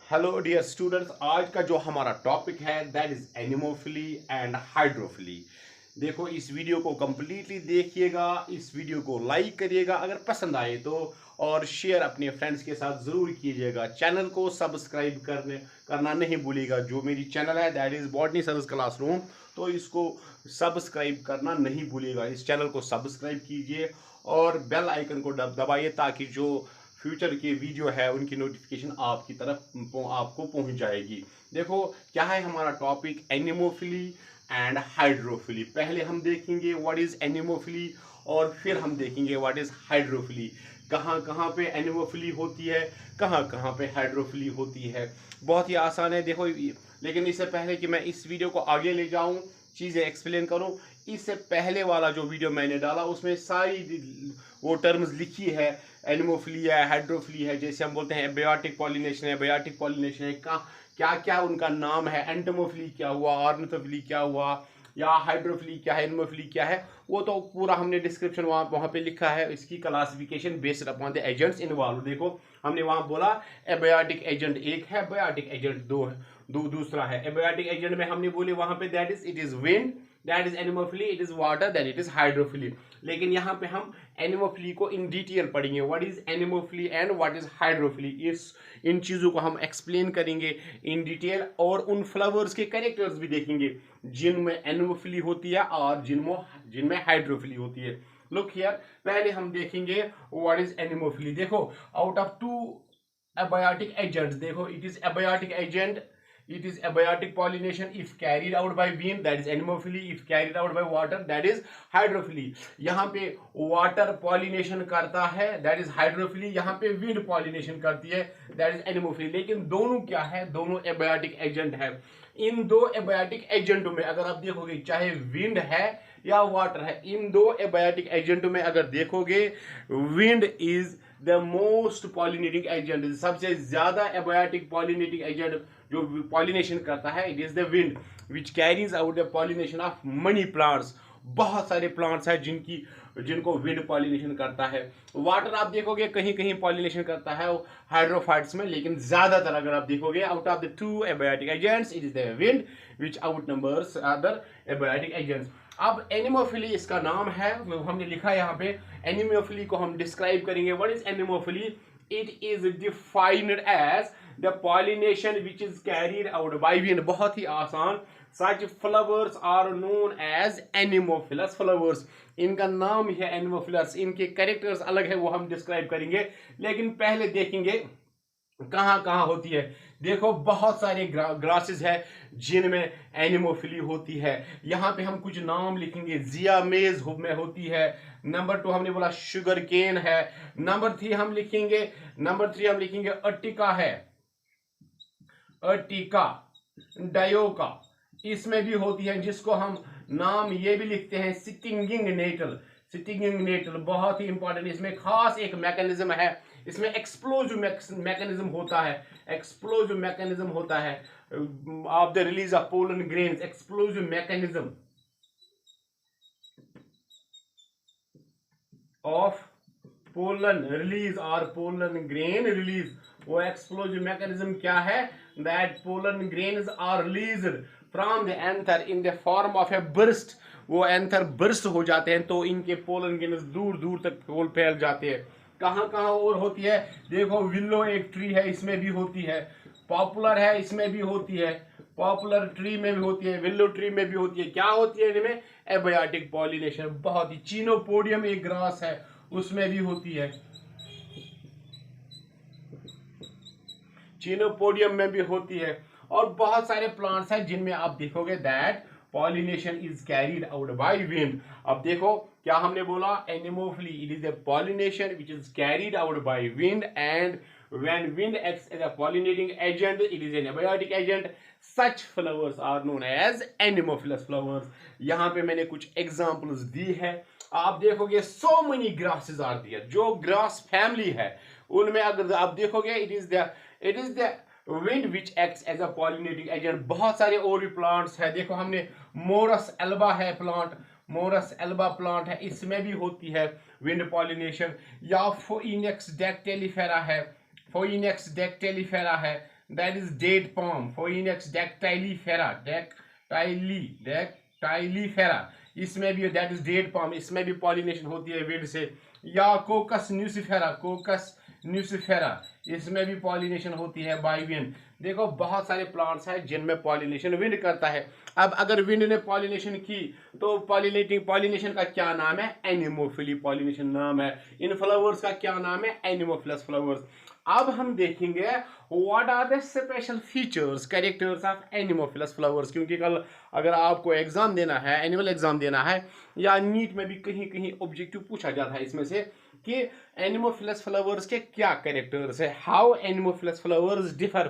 Hello dear students, आज का जो हमारा टॉपिक है that is anemophily and hydrophily. देखो, इस वीडियो को कंप्लीटली देखिएगा, इस वीडियो को लाइक करिएगा अगर पसंद आए तो, और शेयर अपने फ्रेंड्स के साथ ज़रूर कीजिएगा। चैनल को सब्सक्राइब करना नहीं भूलिएगा। जो मेरी चैनल है that is botany sir's classroom, तो इसको सब्सक्राइब करना नहीं भूलिएगा। इस चैनल को सब्सक्राइब कीजिए और बेल आइकन को दबाइए ताकि जो फ्यूचर के वीडियो है उनकी नोटिफिकेशन आपकी तरफ आपको पहुंच जाएगी। देखो, क्या है हमारा टॉपिक, एनिमोफिली एंड हाइड्रोफिली। पहले हम देखेंगे व्हाट इज एनिमोफिली और फिर हम देखेंगे व्हाट इज हाइड्रोफिली। कहाँ कहाँ पे एनिमोफिली होती है, कहाँ कहाँ पे हाइड्रोफिली होती है। बहुत ही आसान है। देखो, लेकिन इससे पहले कि मैं इस वीडियो को आगे ले जाऊं, चीज़ें एक्सप्लेन करूं, इससे पहले वाला जो वीडियो मैंने डाला उसमें सारी वो टर्म्स लिखी है। एनिमोफिली है, हाइड्रोफिली है, जैसे हम बोलते हैं एबायोटिक पॉलिनेशन है, बायोटिक पॉलिनेशन है, क्या क्या उनका नाम है, एंटोमोफिली क्या हुआ, ऑर्निथोफिली क्या हुआ, या हाइड्रोफिली क्या है, एनिमोफिली क्या है, वो तो पूरा हमने डिस्क्रिप्शन वहाँ पे लिखा है। इसकी classification based upon the agents involve. देखो, हमने वहाँ बोला एबायोटिक एजेंट एक है, बायोटिक एजेंट दो है, दूसरा है। एबायोटिक एजेंट में हमने बोले वहाँ पे that is it is wind, that is anemophily, it is water, that it is hydrophily. लेकिन यहाँ पे हम एनिमोफिली को इन डिटेल पढ़ेंगे। What is anemophily and what is hydrophily, इन चीज़ों को हम एक्सप्लेन करेंगे इन डिटेल, और उन फ्लावर्स के कैरेक्टर्स भी देखेंगे जिनमें एनिमोफिली होती है और जिनमें हाइड्रोफिली होती है। लुक हियर, पहले हम देखेंगे व्हाट इज एनिमोफिली। देखो, out of two abiotic agents, देखो, it is abiotic agent, it is abiotic pollination if carried out by wind, that is anemophily, if carried out by water, that is hydrophily। यहाँ पे water pollination करता है, that is hydrophily, यहाँ पे wind pollination करती है, that is anemophily। लेकिन दोनों क्या है, दोनों abiotic agent है। इन दो abiotic एजेंटों में अगर आप देखोगे, चाहे विंड है या वाटर है, इन दो abiotic एजेंटों में अगर देखोगे, wind is the most pollinating agent, सबसे ज्यादा एबायोटिक पॉलिनेटिंग एजेंट जो पॉलिनेशन करता है, it is the wind which carries out the pollination of money plants. बहुत सारे प्लांट्स हैं जिनको विंड पॉलिनेशन करता है। वाटर आप देखोगे कहीं कहीं पॉलिनेशन करता है हाइड्रोफाइट्स में, लेकिन ज्यादातर अगर आप देखोगे out of the two abiotic agents, it is the wind which out numbers other abiotic agents. अब एनिमोफिली इसका नाम है, हमने लिखा है यहाँ पे। एनिमोफिली को हम डिस्क्राइब करेंगे। What is anemophily? It is defined as the pollination which is carried out by wind. बहुत ही आसान। Such flowers are known as anemophilous flowers. इनका नाम ही है एनिमोफिलस। इनके कैरेक्टर्स अलग है, वो हम डिस्क्राइब करेंगे, लेकिन पहले देखेंगे कहाँ कहाँ होती है। देखो, बहुत सारे ग्रासेस है जिनमें एनिमोफिली होती है। यहाँ पे हम कुछ नाम लिखेंगे। जियामेज में होती है। नंबर 2 हमने बोला शुगर केन है। नंबर 3 हम लिखेंगे अर्टिका है, अर्टिका डायोका, इसमें भी होती है, जिसको हम नाम ये भी लिखते हैं सिटिंगिंग नेटल। सिटिंगिंग नेटल बहुत ही इंपॉर्टेंट। इसमें खास एक मैकेनिज्म है, इसमें एक्सप्लोजिव मैकेनिज्म होता है, एक्सप्लोजिव मैकेनिज्म होता है of the release of pollen grains. Explosive mechanism of pollen release और पोलन ग्रेन रिलीज। वो एक्सप्लोजिव मैकेनिज्म क्या है? That pollen grains are released from the anther in the form of a burst. वो anther burst हो जाते हैं तो इनके पोलन ग्रेन्स दूर दूर तक फैल जाते हैं। कहाँ कहाँ और होती है? देखो, विल्लो एक ट्री है, इसमें भी होती है। पॉपुलर है, इसमें भी होती है। पॉपुलर ट्री में भी होती है, विल्लो ट्री में भी होती है। क्या होती है इनमें? Abiotic pollination. बहुत ही। चीनोपोडियम एक ग्रास है, उसमें भी होती है। चीनोपोडियम में भी होती है। और बहुत सारे प्लांट्स हैं जिनमें आप देखोगे that pollination is carried out by wind. अब देखो, क्या हमने बोला? Anemophily, it is the pollination which is carried out by wind, and when wind acts as a pollinating agent, it is an abiotic agent. Such flowers are known as anemophilous flowers. यहाँ पे मैंने कुछ examples दी है। आप देखोगे so many grasses are there। जो grass family है उनमें अगर आप देखोगे, it is the wind which acts as a pollinating agent। बहुत सारे और भी प्लांट्स है। देखो, हमने मोरस एल्बा है प्लांट, मोरस एल्बा प्लांट है, इसमें भी होती है विंड पॉलिनेशन। या फोइनेक्स डेक्टेलिफेरा है, फोइनेक्स डेक्टेलिफेरा है, that is date palm, Phoenix dactylifera, dactylifera, इसमें भी that is date palm, इसमें भी pollination होती है wind से, या कोकस न्यूसिफेरा, इसमें भी पॉलिनेशन होती है बाय विंड। देखो बहुत सारे प्लांट्स हैं जिनमें पॉलिनेशन विंड करता है। अब अगर विंड ने पॉलिनेशन की तो पॉलिनेशन का क्या नाम है? एनिमोफिली पॉलिनेशन नाम है। इन फ्लावर्स का क्या नाम है? Anemophilous flowers. अब हम देखेंगे what are the special features characters of anemophilous flowers, क्योंकि कल अगर आपको एग्जाम देना है, एनुअल एग्जाम देना है, या नीट में भी कहीं कहीं ऑब्जेक्टिव पूछा जाता है इसमें से कि एनिमोफिलस फ्लावर्स के क्या कैरेक्टर्स है, how anemophilous flowers differ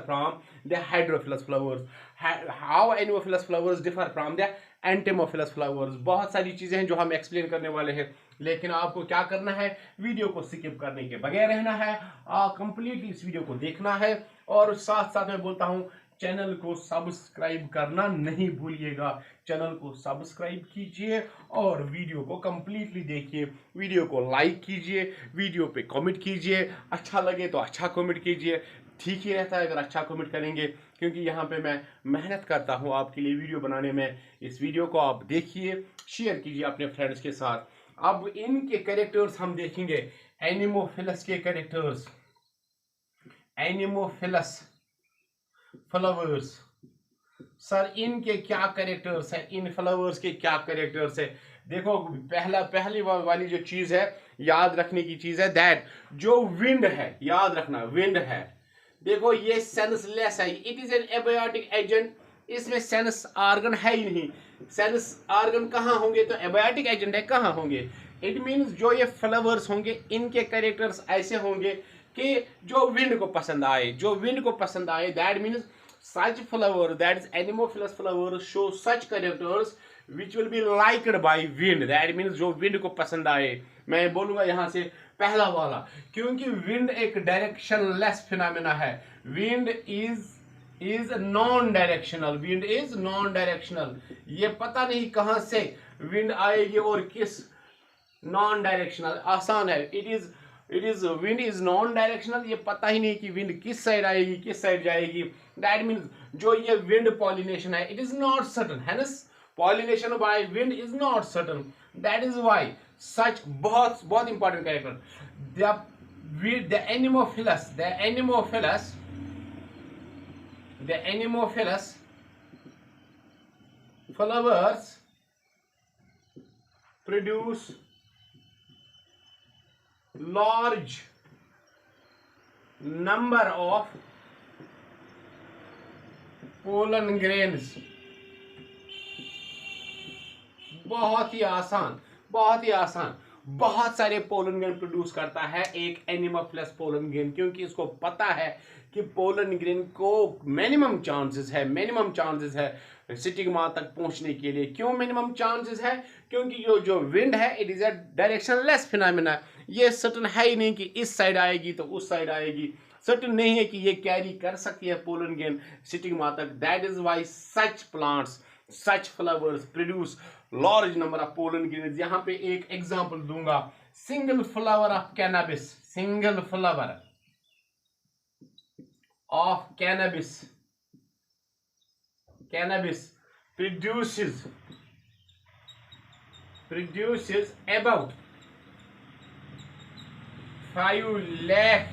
from the hydrophilous flowers, how anemophilous flowers differ from the entomophilous flowers. बहुत सारी चीजें हैं जो हम एक्सप्लेन करने वाले हैं, लेकिन आपको क्या करना है, वीडियो को स्किप करने के बगैर रहना है, कंप्लीटली इस वीडियो को देखना है, और साथ साथ मैं बोलता हूं चैनल को सब्सक्राइब करना नहीं भूलिएगा। चैनल को सब्सक्राइब कीजिए और वीडियो को कंप्लीटली देखिए, वीडियो को लाइक कीजिए, वीडियो पे कमेंट कीजिए, अच्छा लगे तो अच्छा कमेंट कीजिए, ठीक ही रहता है अगर अच्छा कमेंट करेंगे, क्योंकि यहाँ पे मैं मेहनत करता हूँ आपके लिए वीडियो बनाने में। इस वीडियो को आप देखिए, शेयर कीजिए अपने फ्रेंड्स के साथ। अब इनके कैरेक्टर्स हम देखेंगे, एनिमोफिलस के कैरेक्टर्स, एनिमोफिलस फ्लावर्स। सर इनके क्या कैरेक्टर्स है, इन फ्लावर्स के क्या कैरेक्टर्स है? देखो पहली वाली जो चीज है याद रखने की चीज है, दैट जो विंड है, याद रखना विंड है, देखो ये सेंसलेस है, it is an abiotic agent, इसमें सेंस ऑर्गन है ही नहीं। सेंस ऑर्गन कहाँ होंगे? तो एबायोटिक एजेंट है, कहाँ होंगे? इट मीन्स जो ये फ्लावर्स होंगे इनके कैरेक्टर्स ऐसे होंगे कि जो विंड को पसंद आए, जो विंड को पसंद आए, that means such flower, that is anemophilous flower, show such characters which will be liked by wind, that means जो wind को पसंद आए। मैं बोलूंगा यहां से पहला वाला, क्योंकि wind एक डायरेक्शनलेस फिनोमेना है, wind is non directional, wind is non directional, ये पता नहीं कहां से wind आएगी और किस नॉन डायरेक्शनल, आसान है, विंड इज नॉन डायरेक्शनल, ये पता ही नहीं कि विंड किस साइड आएगी किस साइड जाएगी। दैट मीन्स जो ये विंड पॉलिनेशन है, इट इज नॉट सर्टन, है ना, pollination by wind is not certain, that is why such बहुत बहुत important character the anemophilous flowers produce large number of pollen grains। बहुत ही आसान, बहुत ही आसान, बहुत सारे पोलन ग्रेन प्रोड्यूस करता है एक एनिमोफिलस पोलन ग्रेन, क्योंकि इसको पता है कि पोलन ग्रेन को मिनिमम चांसेस है स्टिग्मा तक पहुंचने के लिए। क्यों मिनिमम चांसेस है? क्योंकि जो विंड है it is a directionless phenomena, ये सर्टन है ही नहीं कि इस साइड आएगी तो उस साइड आएगी, सर्टन नहीं है कि ये कैरी कर सकती है पोलन ग्रेन स्टिग्मा तक। That is why such plants, such flowers produce large number of pollen grains. यहां पे एक एग्जांपल दूंगा, single flower of cannabis, single flower of cannabis produces about 5 lakh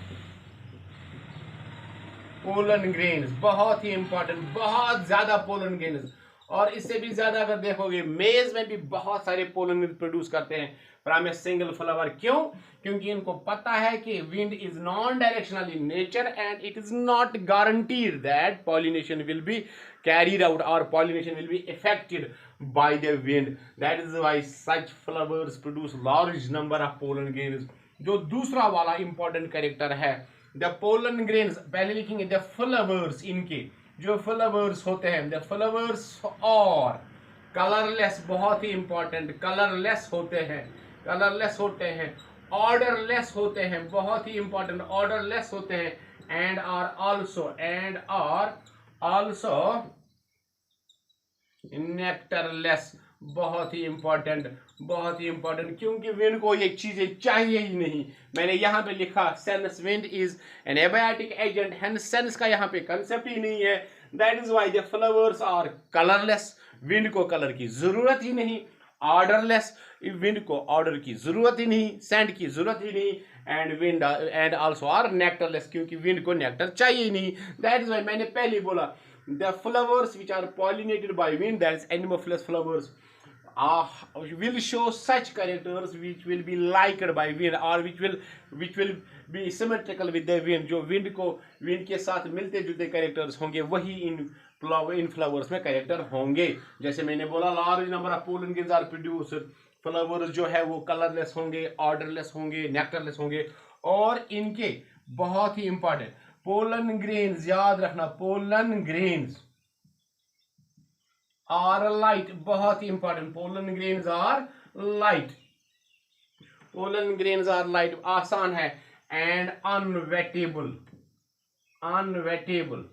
pollen grains. बहुत ही इंपॉर्टेंट, बहुत ज्यादा pollen grains, और इससे भी ज्यादा अगर देखोगे मेज में भी बहुत सारे पोलन ग्रेन्स प्रोड्यूस करते हैं फ्रॉम ए सिंगल फ्लावर। क्यों? क्योंकि इनको पता है कि wind is non directional in nature and it is not guaranteed that pollination will be carried out or pollination will be affected by the wind. That is why such flowers produce large number of pollen grains। जो दूसरा वाला important character है, the pollen grains, पहले लिखेंगे the flowers, इनके जो flowers होते हैं, द फ्लावर्स और कलरलेस, बहुत ही इंपॉर्टेंट, कलरलेस होते हैं, ऑर्डरलेस होते हैं, बहुत ही इंपॉर्टेंट, ऑर्डरलेस होते हैं, एंड आर ऑल्सो नेक्टरलेस, बहुत ही इंपॉर्टेंट, बहुत ही इंपॉर्टेंट, क्योंकि विंड को ये चीजें चाहिए ही नहीं। मैंने यहाँ पे लिखा sense wind is an abiotic agent, hence sense का यहाँ पे कंसेप्ट ही नहीं है। That is why the flowers are colourless. Wind को कलर की जरूरत ही नहीं। ऑर्डरलेस, विंड को ऑर्डर की जरूरत ही नहीं, सेंट की जरूरत ही नहीं। And wind and also are nectarless, क्योंकि विंड को नेक्टर चाहिए ही नहीं। दैट इज व्हाई मैंने पहले बोला the flowers which are pollinated by wind, that is anemophilous flowers, will show such characters which will be liked by wind or which will be symmetrical with the wind। जो wind को, wind के साथ मिलते जुलते characters होंगे वही इन flowers में character होंगे। जैसे मैंने बोला large number of pollen grains are produced, flowers जो है वो कलरलेस होंगे, ऑर्डरलेस होंगे, नेक्टरलेस होंगे। और इनके बहुत ही इंपॉर्टेंट पोलन ग्रेन्स, याद रखना पोलन ग्रेन्स आर लाइट, बहुत ही important, pollen grains are light, pollen grains are light, आसान है। एंड अनवेटेबल, अनवेटेबल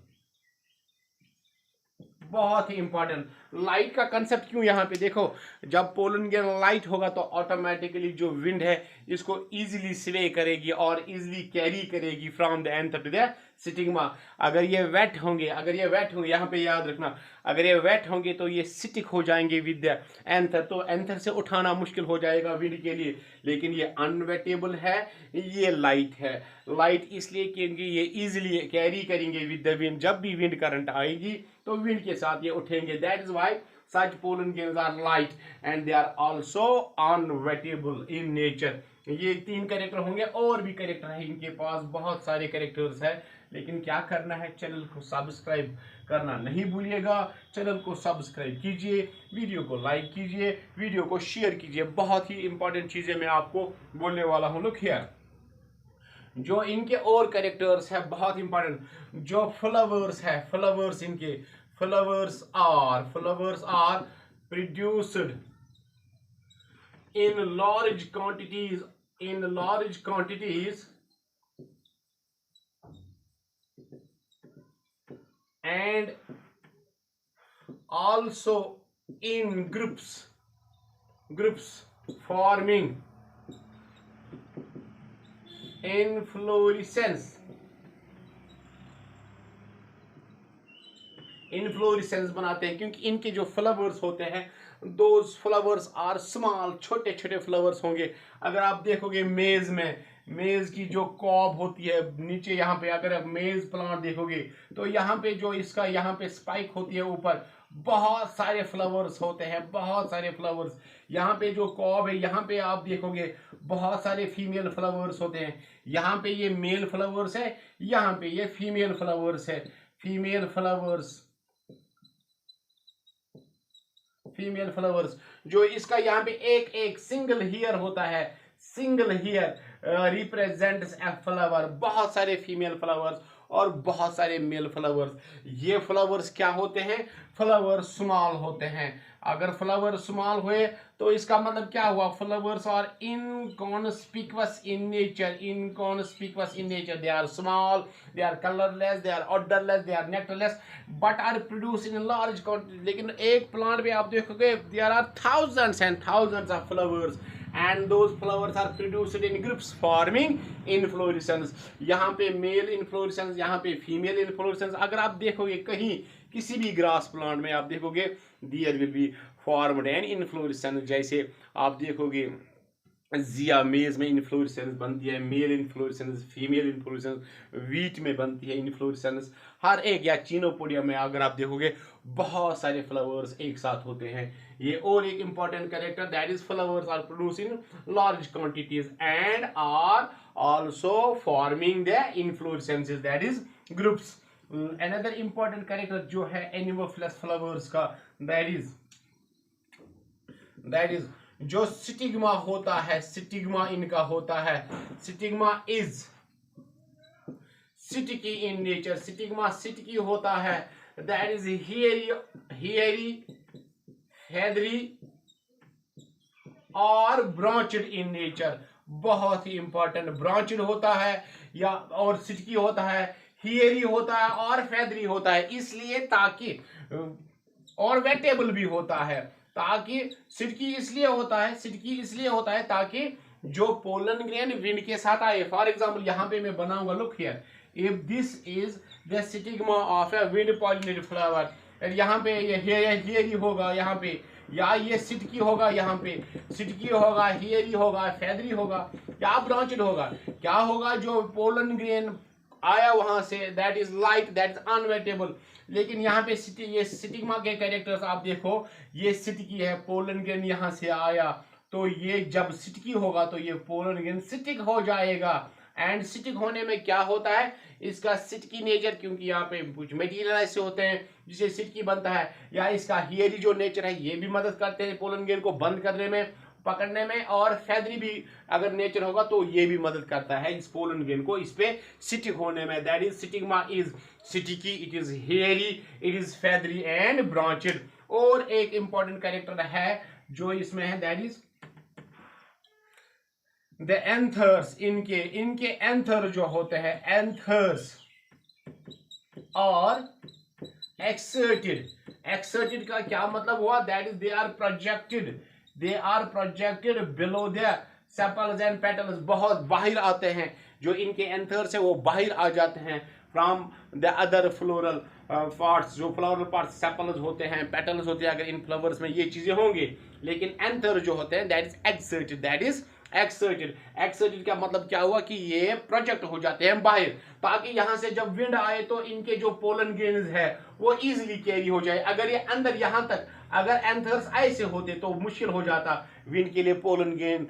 बहुत ही इंपॉर्टेंट। लाइट का कंसेप्ट क्यों यहाँ पे देखो, जब पोलन ग्रेन लाइट होगा तो ऑटोमेटिकली जो विंड है इसको इजीली स्वे करेगी और इजीली कैरी करेगी from the anther to the stigma. अगर ये वेट होंगे, अगर ये वेट होंगे, यहाँ पे याद रखना, अगर ये वेट होंगे तो ये स्टिक हो जाएंगे विद द एंथर, तो एंथर से उठाना मुश्किल हो जाएगा विंड के लिए। लेकिन ये अनवेटेबल है, ये लाइट है। लाइट इसलिए क्योंकि ये इजीली कैरी करेंगे विद द विंड, जब भी विंड करंट आएगी तो विंड के साथ ये उठेंगे। That is why such pollen grains are light and they are also unwettable in nature। ये तीन कैरेक्टर होंगे, और भी कैरेक्टर है इनके पास, बहुत सारे कैरेक्टर्स है। लेकिन क्या करना है, चैनल को सब्सक्राइब करना नहीं भूलिएगा। चैनल को सब्सक्राइब कीजिए, वीडियो को लाइक कीजिए, वीडियो को शेयर कीजिए। बहुत ही इंपॉर्टेंट चीजें मैं आपको बोलने वाला हूँ। लुक हियर, जो इनके और कैरेक्टर्स है बहुत इंपॉर्टेंट, जो फ्लावर्स है, फ्लावर्स इनके flowers are produced in large quantities, and also in groups forming inflorescence बनाते हैं। क्योंकि इनके जो फ्लावर्स होते हैं, दोज फ्लावर्स आर स्मॉल, छोटे छोटे फ्लावर्स होंगे। अगर आप देखोगे मेज में, मेज की जो कॉब होती है नीचे, यहाँ पे अगर आप मेज प्लांट देखोगे तो यहाँ पे जो इसका यहाँ पे स्पाइक होती है ऊपर, बहुत सारे फ्लावर्स होते हैं, बहुत सारे फ्लावर्स। यहाँ पे जो कॉब है, यहाँ पे आप देखोगे बहुत सारे फीमेल फ्लावर्स होते हैं। यहाँ पे ये मेल फ्लावर्स है, यहाँ पे ये फीमेल फ्लावर्स है, फीमेल फ्लावर्स। जो इसका यहाँ पे एक एक सिंगल हेयर होता है, single hair represents a flower. बहुत सारे फीमेल फ्लावर्स और बहुत सारे मेल फ्लावर्स। ये फ्लावर्स क्या होते हैं, फ्लावर स्मॉल होते हैं। अगर फ्लावर स्मॉल हुए तो इसका मतलब क्या हुआ, flowers are inconspicuous in nature, they are small, they are colourless, they are odourless, they are nectarless, but are produce in large quantity. लेकिन एक प्लांट में आप देखोगे there are thousands and thousands of flowers, and those flowers are produced in groups forming inflorescence। यहाँ पे mail inflorescence, यहाँ पे female inflorescence. अगर आप देखोगे कहीं किसी भी ग्रास प्लांट में आप देखोगे there will be formed an inflorescence. जैसे आप देखोगे जिया मेज में इन्फ्लोरेसेंस बनती है, male inflorescence, female inflorescence, wheat में बनती है इन्फ्लोरेसेंस, हर एक, या चीनोपोडिया में अगर आप देखोगे बहुत सारे फ्लावर्स एक साथ होते हैं। ये और एक important character, that is flowers are produce in large quantities and are also forming the inflorescences, that is groups. Another important character जो है एनिमोफिलस फ्लावर्स का, दैट इज जो स्टिग्मा होता है, स्टिग्मा इनका होता है, stigma is sticky in nature, stigma sticky होता है। दैट इज हेयरी, फेदरी और ब्रांचड इन नेचर। बहुत ही इंपॉर्टेंट, ब्रांचड होता है या और स्टिकी होता है, हेयरी होता है और फेदरी होता है, इसलिए ताकि और वेटेबल भी होता है ताकि सिटकी इसलिए होता है ताकि जो पोलन ग्रेन विंड के साथ आए। फॉर एग्जाम्पल यहाँ पे मैं बनाऊंगा, look here, if this is the stigma of a wind pollinated flower, यहाँ पे ये ही होगा यहाँ पे, या ये सिटकी होगा, यहाँ पे सिटकी होगा, हियरी होगा, फेदरी होगा या ब्रांचेड होगा। क्या होगा, जो पोलन ग्रेन आया वहां से, that is light, that is unwettable. लेकिन यहाँ पे ये स्टिग्मा के कैरेक्टर्स आप देखो, ये सिटकी है, पोलन ग्रेन यहाँ से आया, तो ये जब सिटकी होगा तो ये पोलन ग्रेन सिटिक हो जाएगा। एंड सिटिक होने में क्या होता है, इसका सिटकी नेचर, क्योंकि यहाँ पे कुछ मटेरियल ऐसे होते हैं जिसे सिटकी बनता है, या इसका हियरी जो नेचर है ये भी मदद करते हैं पोलन ग्रेन को बंद करने में, पकड़ने में, और फेदरी भी अगर नेचर होगा तो ये भी मदद करता है इस पोलन ग्रेन को इस पे सिटिक होने में। That is stigma is sticky, it is hairy, it is feathery and branched. और एक इंपॉर्टेंट कैरेक्टर है जो इसमें है, दैट इज द एंथर्स। इनके एंथर जो होते हैं, एंथर्स और एक्सर्टेड का क्या मतलब हुआ, that is they are projected below the sepals and petals, बहुत बाहर आते हैं। जो इनके एंथर्स है वो बाहर आ जाते हैं from the other floral parts. जो फ्लोरल पार्ट्स सेपल्स होते हैं, पेटल्स होते हैं, अगर इन फ्लावर्स में ये चीजें होंगे, लेकिन एंथर जो होते हैं that is exerted, that is exerted का मतलब क्या हुआ कि ये प्रोजेक्ट हो जाते हैं बाहर, ताकि यहां से जब विंड आए तो इनके जो पोलन ग्रेन्स है वो इजीली कैरी हो जाए। अगर ये अंदर यहां तक अगर एंथर्स ऐसे होते तो मुश्किल हो जाता विंड के लिए पोलन ग्रेन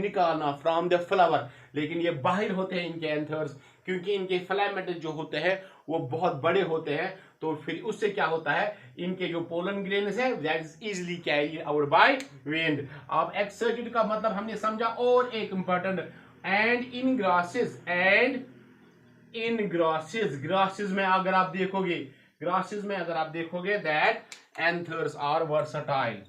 निकालना फ्रॉम द फ्लावर। लेकिन ये बाहर होते हैं इनके एंथर्स, क्योंकि इनके फिलामेंट जो होते हैं वो बहुत बड़े होते हैं, तो फिर उससे क्या होता है, इनके जो पोलन ग्रेन्स है that is easily carried out by wind. अब एक्सर्टेड का मतलब हमने समझा। और एक इंपॉर्टेंट, एंड इन ग्रासेस में अगर आप देखोगे दैट एंथर्स आर वर्सटाइल।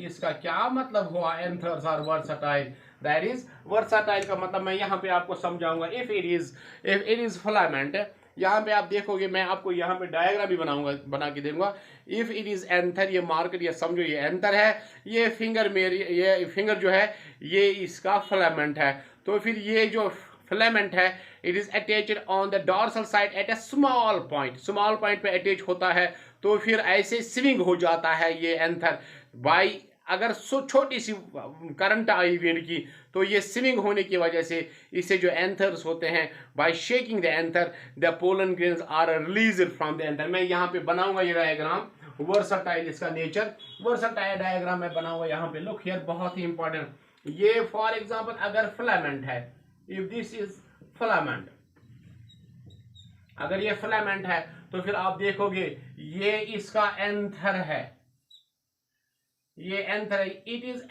इसका क्या मतलब हुआ, anthers are versatile, that is versatile का मतलब मैं यहाँ पे आपको समझाऊंगा। इफ इट इज फिलामेंट, यहाँ पे आप देखोगे, मैं आपको यहाँ पे डायग्राम भी बना के दूंगा। इफ इट इज एंथर, ये मार्कर, ये समझो ये एंथर है, ये फिंगर जो है ये इसका फिलामेंट है। तो फिर ये जो फिलामेंट है it is attached on the dorsal side at a small point पे अटैच होता है। तो फिर ऐसे स्विंग हो जाता है ये एंथर बाई, अगर छोटी सी करंट आई विंड की तो ये स्विंग होने की वजह से इसे जो एंथर्स होते हैं, by shaking the anther the pollen grains are released from the anther. मैं यहाँ पे बनाऊंगा ये डायग्राम, वर्सटाइल इसका नेचर, वर्सटाइल डायग्राम मैं बनाऊंगा यहाँ पे। लुक हियर, बहुत ही इंपॉर्टेंट। ये फॉर एग्जांपल अगर फिलामेंट है, इफ दिस इज फिलामेंट, अगर ये फिलामेंट है तो फिर आप देखोगे ये इसका एंथर है, ये एंथर है, it is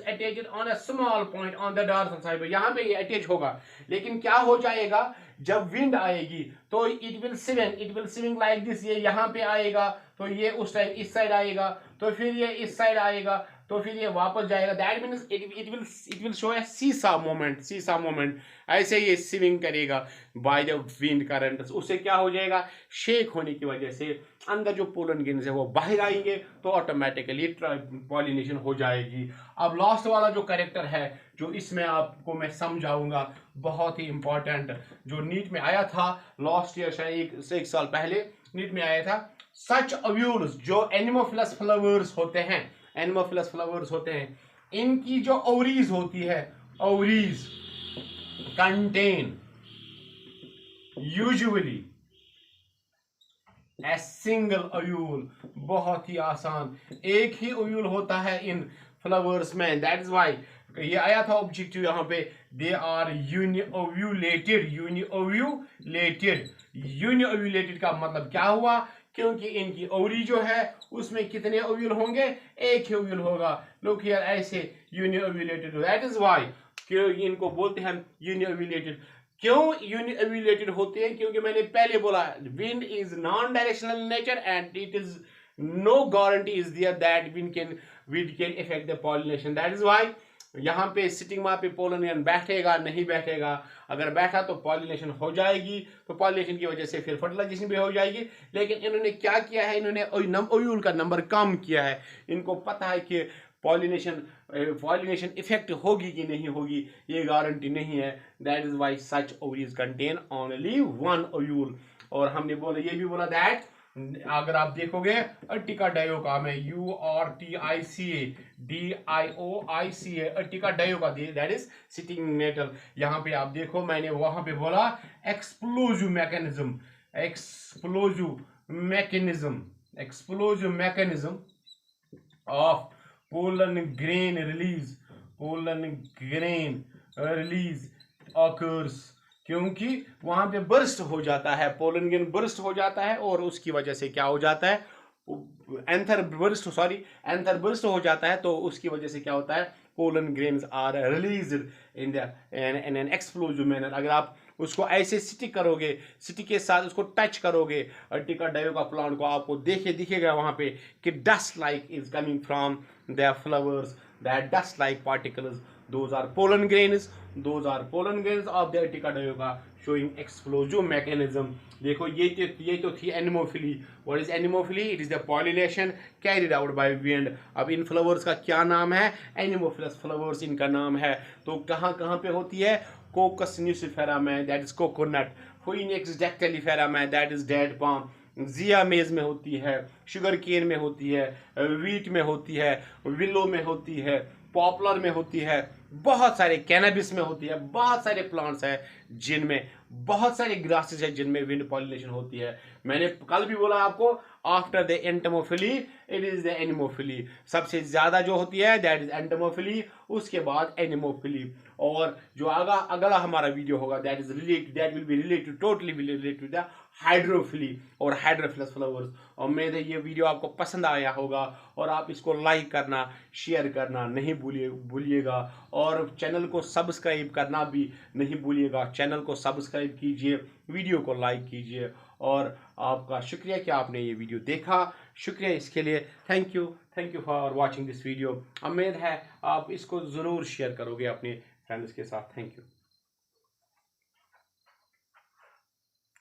attached on a small point on the dorsal side. यहाँ पे ये अटैच होगा, लेकिन क्या हो जाएगा जब विंड आएगी तो it will swing like this. ये यहाँ पे आएगा तो ये उस साइड, इस साइड आएगा, तो फिर ये इस साइड आएगा, तो फिर ये वापस जाएगा। That means it will show a seesaw moment. ऐसे ये स्विंग करेगा बाय द विंड करंट। उससे क्या हो जाएगा, शेक होने की वजह से अंदर जो पोलन ग्रेन्स है वो बाहर आएंगे, तो ऑटोमेटिकली पॉलिनेशन हो जाएगी। अब लास्ट वाला जो कैरेक्टर है जो इसमें आपको मैं समझाऊंगा, बहुत ही इंपॉर्टेंट, जो नीट में आया था लास्ट ईयर, शायद एक साल पहले नीट में आया था। सच ओव्यूल्स, जो एनिमोफिलस फ्लावर्स होते हैं, इनकी जो ओवरीज होती है, ovaries contain usually a single ovule. बहुत ही आसान, एक ही ओव्यूल होता है इन फ्लावर्स में। दैट इज वाई ये आया था ऑब्जेक्टिव यहाँ पे, दे आर यूनिओव्यूलेटेड का मतलब क्या हुआ, क्योंकि इनकी ओवरी जो है उसमें कितने ओव्यूल होंगे, एक ही ओव्यूल होगा। लुक हियर, ऐसे यूनिओव्यूलेटेड, दैट इज वाई क्यों इनको बोलते हैं यूनिओव्यूलेटेड। क्यों यूनिओव्यूलेटेड होते हैं, क्योंकि मैंने पहले बोला wind is non directional nature and it is no guarantee is there that wind can affect the pollination. That is why यहाँ पे सिटिंग वहाँ पे पोलन ग्रेन बैठेगा नहीं बैठेगा, अगर बैठा तो पॉलिनेशन हो जाएगी, तो पॉलिनेशन की वजह से फिर फर्टिलाइजेशन भी हो जाएगी। लेकिन इन्होंने क्या किया है, इन्होंने ओयूल का नंबर कम किया है। इनको पता है कि पॉलिनेशन इफेक्ट होगी कि नहीं होगी, ये गारंटी नहीं है। That is why such ovaries contain only one ovule. और हमने बोला, ये भी बोला दैट अगर आप देखोगे अर्टिका डायोका में URTICA Ertiga डायोका that is sitting metal. यहाँ पे आप देखो, मैंने वहां पे बोला explosive mechanism of pollen grain release occurs, क्योंकि वहां पे बर्स्ट हो जाता है, पोलन ग्रेन बर्स्ट हो जाता है, और उसकी वजह से क्या हो जाता है, एंथर बर्स्ट हो जाता है। तो उसकी वजह से क्या होता है, pollen grains are released in an explosive manner. अगर आप उसको ऐसे स्टिक करोगे, स्टिक के साथ उसको टच करोगे अर्टिका डायोका प्लांट को, आपको दिखेगा वहां पे कि dust like is coming from there flowers, that dust like particles, those are pollen grains of the Urtica dioica showing explosive mechanism। देखो ये तो थी anemophily. What is anemophily? It is the pollination carried out by wind. अब इन flowers का क्या नाम है? एनिमोफिलस फ्लावर्स इनका नाम है। तो कहाँ कहाँ पे होती है? कोकस न्यूसिफेरा में, दैट इज कोकोनट। फोइनिक्स डेक्टेलिफेरा में, that is dead palm. Jiya mays में होती है, शुगर केन में होती है, वीट में होती है, विलो में होती है, पॉपुलर में होती है, बहुत सारे कैनबिस में होती है, बहुत सारे प्लांट्स हैं जिनमें, बहुत सारे ग्रासेस हैं जिनमें विंड पॉलिनेशन होती है। मैंने कल भी बोला आपको, after the एंटमोफिली it is the anemophily. सबसे ज्यादा जो होती है दैट इज एंटमोफिली, उसके बाद एनिमोफिली। और जो अगला हमारा वीडियो होगा that will be related, totally related the hydrophily और हाइड्रोफिलस फ्लावर्स। और उम्मीद है ये वीडियो आपको पसंद आया होगा, और आप इसको लाइक करना, शेयर करना नहीं भूलिएगा, और चैनल को सब्सक्राइब करना भी नहीं भूलिएगा। चैनल को सब्सक्राइब कीजिए, वीडियो को लाइक कीजिए, और आपका शुक्रिया कि आपने ये वीडियो देखा। शुक्रिया इसके लिए, thank you for watching this video. उम्मीद है आप इसको ज़रूर शेयर करोगे अपने फ्रेंड्स के साथ। Thank you.